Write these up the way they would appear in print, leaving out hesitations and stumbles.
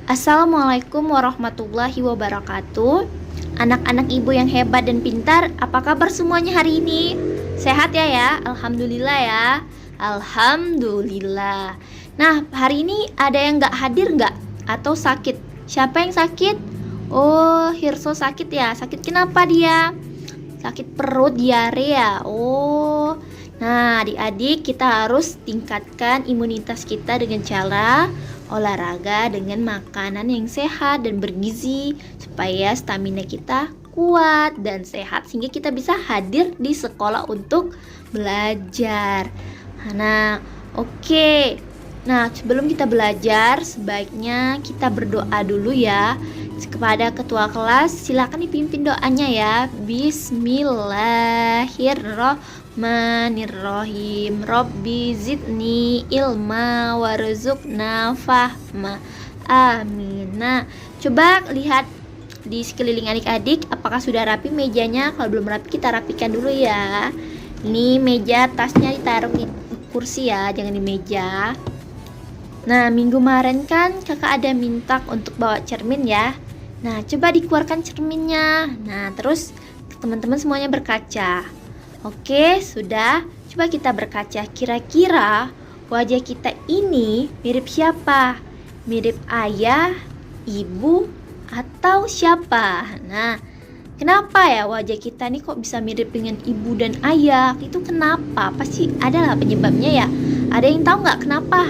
Assalamualaikum warahmatullahi wabarakatuh. Anak-anak ibu yang hebat dan pintar, apa kabar semuanya hari ini? Sehat ya? Alhamdulillah ya. Alhamdulillah. Nah, hari ini ada yang gak hadir gak? Atau sakit? Siapa yang sakit? Oh, Hirso sakit ya. Sakit kenapa dia? Sakit perut, diare ya. Oh, nah adik-adik, kita harus tingkatkan imunitas kita dengan cara olahraga dengan makanan yang sehat dan bergizi supaya stamina kita kuat dan sehat sehingga kita bisa hadir di sekolah untuk belajar. Nah, oke. Nah, sebelum kita belajar, sebaiknya kita berdoa dulu ya. Kepada ketua kelas, silakan dipimpin doanya ya. Bismillahirrahmanirrahim. Robbi zidni ilma warzuqna fahma. Amin. Nah, coba lihat di sekeliling adik-adik, apakah sudah rapi mejanya? Kalau belum rapi, kita rapikan dulu ya. Ini meja, tasnya ditaruh di kursi ya, jangan di meja. Nah, minggu kemarin kan kakak ada minta untuk bawa cermin ya. Nah, coba dikeluarkan cerminnya. Nah, terus teman-teman semuanya berkaca. Oke, sudah. Coba kita berkaca. Kira-kira wajah kita ini mirip siapa? Mirip ayah, ibu, atau siapa? Nah, kenapa ya wajah kita nih kok bisa mirip dengan ibu dan ayah? Itu kenapa? Pasti adalah penyebabnya ya. Ada yang tahu nggak kenapa?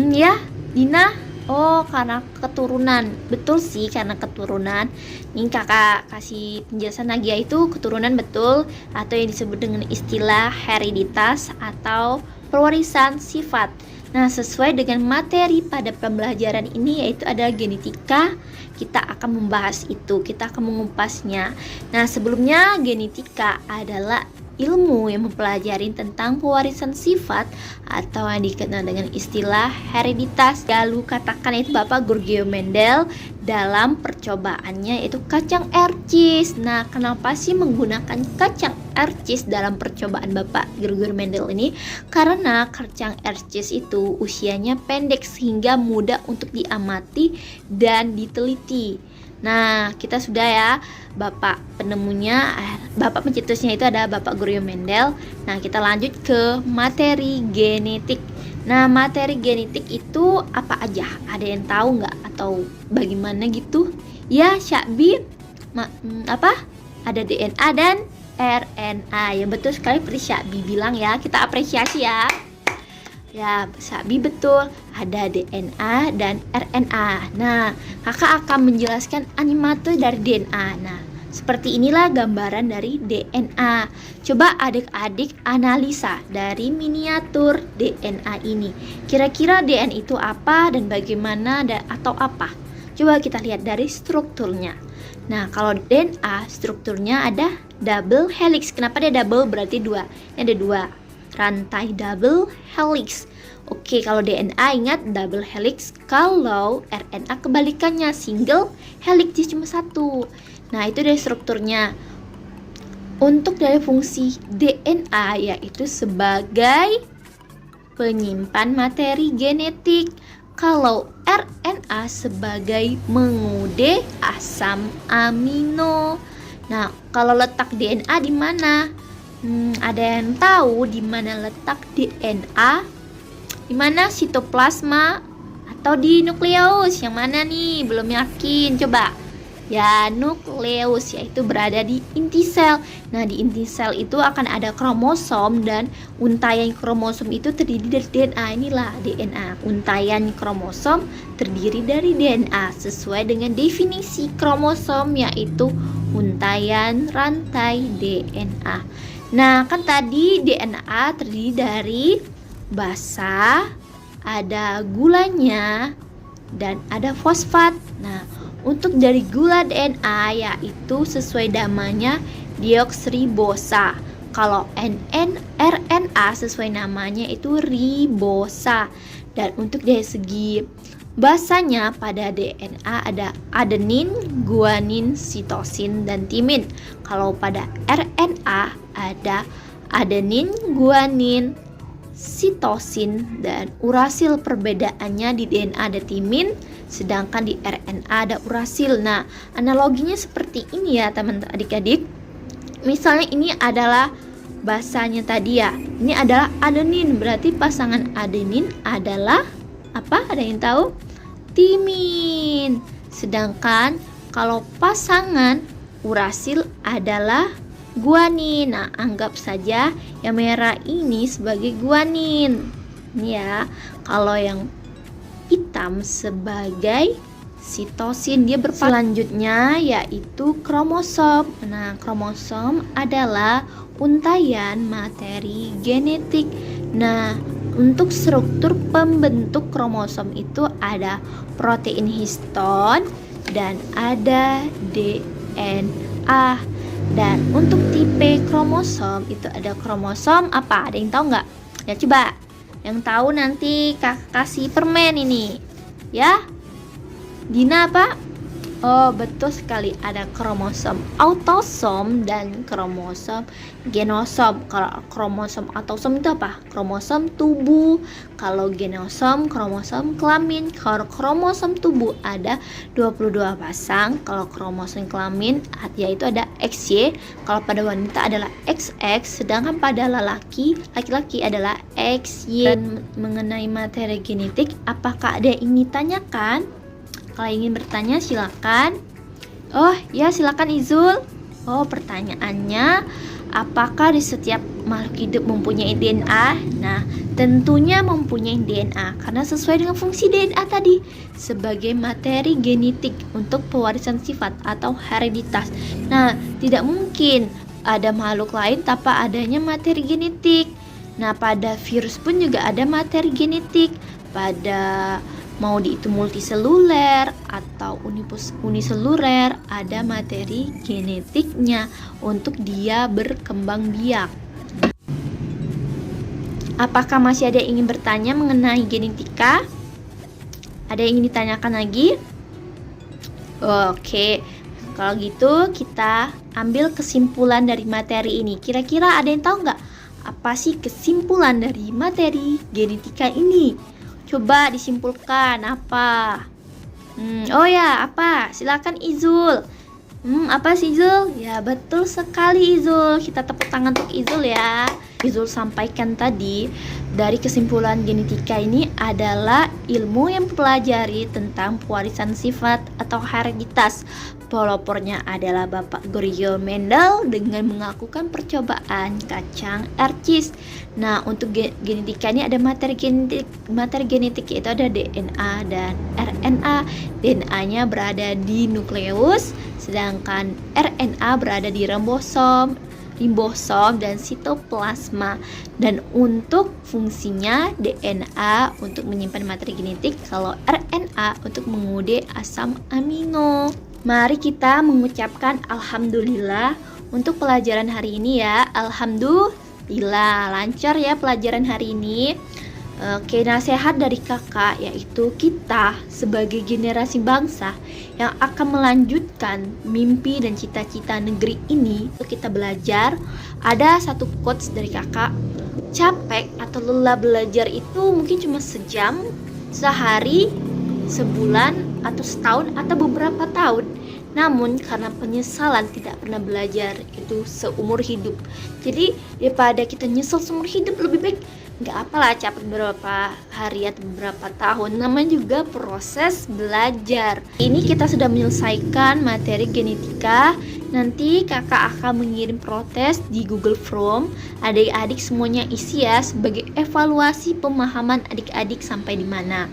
Ya, Dina. Oh, karena keturunan. Betul sih, karena keturunan. Ini kakak kasih penjelasan lagi, yaitu keturunan betul, atau yang disebut dengan istilah hereditas atau pewarisan sifat. Nah, sesuai dengan materi pada pembelajaran ini, yaitu ada genetika. Kita akan membahas itu, kita akan mengupasnya. Nah, sebelumnya genetika adalah ilmu yang mempelajari tentang pewarisan sifat atau yang dikenal dengan istilah hereditas. Lalu katakan itu Bapak Giorgio Mendel dalam percobaannya yaitu kacang ercis. Nah, kenapa sih menggunakan kacang ercis dalam percobaan Bapak Giorgio Mendel ini? Karena kacang ercis itu usianya pendek sehingga mudah untuk diamati dan diteliti. Nah, kita sudah ya, Bapak penemunya, Bapak pencetusnya itu ada Bapak Giorgio Mendel. Nah, kita lanjut ke materi genetik. Nah, materi genetik itu apa aja? Ada yang tahu nggak? Atau bagaimana gitu? Ya, Syakbi, apa? Ada DNA dan RNA. Ya, betul sekali seperti Syakbi bilang ya. Kita apresiasi ya. Ya, Sabi betul, ada DNA dan RNA. Nah, kakak akan menjelaskan animator dari DNA. Nah, seperti inilah gambaran dari DNA. Coba adik-adik analisa dari miniatur DNA ini. Kira-kira DNA itu apa dan bagaimana atau apa? Coba kita lihat dari strukturnya. Nah, kalau DNA strukturnya ada double helix. Kenapa dia double? Berarti dua. Ini ada dua. Rantai double helix. Oke, kalau DNA ingat double helix. Kalau RNA kebalikannya, single helix, dia cuma satu. Nah, itu dari strukturnya. Untuk dari fungsi DNA yaitu sebagai penyimpan materi genetik. Kalau RNA sebagai mengude asam amino. Nah, kalau letak DNA di mana? Ada yang tahu di mana letak DNA? Di mana, sitoplasma atau di nukleus? Yang mana nih? Belum yakin. Coba. Ya, nukleus yaitu berada di inti sel. Nah, di inti sel itu akan ada kromosom dan untayan kromosom itu terdiri dari DNA. Inilah DNA. Untayan kromosom terdiri dari DNA sesuai dengan definisi kromosom yaitu untayan rantai DNA. Nah, kan tadi DNA terdiri dari basa, ada gulanya, dan ada fosfat. Nah, untuk dari gula DNA yaitu sesuai namanya deoksiribosa. Kalau RNA sesuai namanya itu ribosa. Dan untuk dari segi basanya pada DNA ada adenin, guanin, sitosin, dan timin. Kalau pada RNA ada adenin, guanin, sitosin, dan urasil. Perbedaannya di DNA ada timin sedangkan di RNA ada urasil. Nah, analoginya seperti ini ya teman-teman adik-adik. Misalnya ini adalah basanya tadi ya. Ini adalah adenin, berarti pasangan adenin adalah apa? Ada yang tahu? Timin. Sedangkan kalau pasangan urasil adalah guanin. Nah, anggap saja yang merah ini sebagai guanin. Ini ya. Kalau yang hitam sebagai sitosin. Dia selanjutnya yaitu kromosom. Nah, kromosom adalah untayan materi genetik. Nah, untuk struktur pembentuk kromosom itu ada protein histon dan ada DNA. Dan untuk tipe kromosom itu ada kromosom apa? Ada yang tahu nggak? Ya coba. Yang tahu nanti kakak kasih permen ini. Ya. Dina apa? Oh, betul sekali, ada kromosom autosom dan kromosom genosom. Kalau kromosom autosom itu apa? Kromosom tubuh. Kalau genosom, kromosom kelamin. Kalau kromosom tubuh ada 22 pasang. Kalau kromosom kelamin yaitu ada XY. Kalau pada wanita adalah XX, sedangkan pada laki-laki adalah XY. Dan mengenai materi genetik, apakah ada yang ingin ditanyakan? Kalau ingin bertanya silakan. Oh ya, silakan Izul. Oh, pertanyaannya, apakah di setiap makhluk hidup mempunyai DNA? Nah, tentunya mempunyai DNA karena sesuai dengan fungsi DNA tadi sebagai materi genetik untuk pewarisan sifat atau hereditas. Nah, tidak mungkin ada makhluk lain tanpa adanya materi genetik. Nah, pada virus pun juga ada materi genetik. Pada mau itu multiseluler atau uniseluler, ada materi genetiknya untuk dia berkembang biak. Apakah masih ada yang ingin bertanya mengenai genetika? Ada yang ingin ditanyakan lagi? Oke, kalau gitu kita ambil kesimpulan dari materi ini. Kira-kira ada yang tahu nggak apa sih kesimpulan dari materi genetika ini? Coba disimpulkan apa? Oh ya, apa? Silakan Izul. Apa sih Izul? Ya, betul sekali Izul. Kita tepuk tangan untuk Izul ya. Izul sampaikan tadi, dari kesimpulan genetika ini adalah ilmu yang mempelajari tentang pewarisan sifat atau hereditas. Pelopornya adalah Bapak Georg Mendel dengan melakukan percobaan kacang ercis. Nah, untuk genetika ini ada materi genetik yaitu ada DNA dan RNA. DNA-nya berada di nukleus, sedangkan RNA berada di ribosom dan sitoplasma. Dan untuk fungsinya DNA untuk menyimpan materi genetik, kalau RNA untuk menguji asam amino. Mari kita mengucapkan alhamdulillah untuk pelajaran hari ini ya. Alhamdulillah lancar ya pelajaran hari ini. Oke, nasihat dari kakak yaitu kita sebagai generasi bangsa yang akan melanjutkan mimpi dan cita-cita negeri ini. Untuk kita belajar, ada satu quotes dari kakak, capek atau lelah belajar itu mungkin cuma sejam, sehari, sebulan, atau setahun, atau beberapa tahun. Namun karena penyesalan tidak pernah belajar itu seumur hidup. Jadi daripada kita nyesel seumur hidup, lebih baik nggak apalah capek beberapa hari atau beberapa tahun. Namanya juga proses belajar. Ini kita sudah menyelesaikan materi genetika. Nanti kakak akan mengirim protes di Google Form. Adik-adik semuanya isi ya sebagai evaluasi pemahaman adik-adik sampai di mana.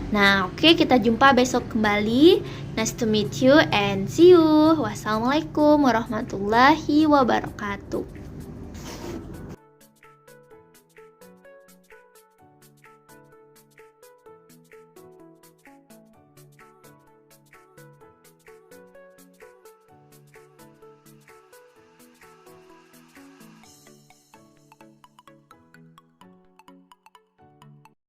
Nah, oke, kita jumpa besok kembali. Nice to meet you and see you. Wassalamualaikum warahmatullahi wabarakatuh.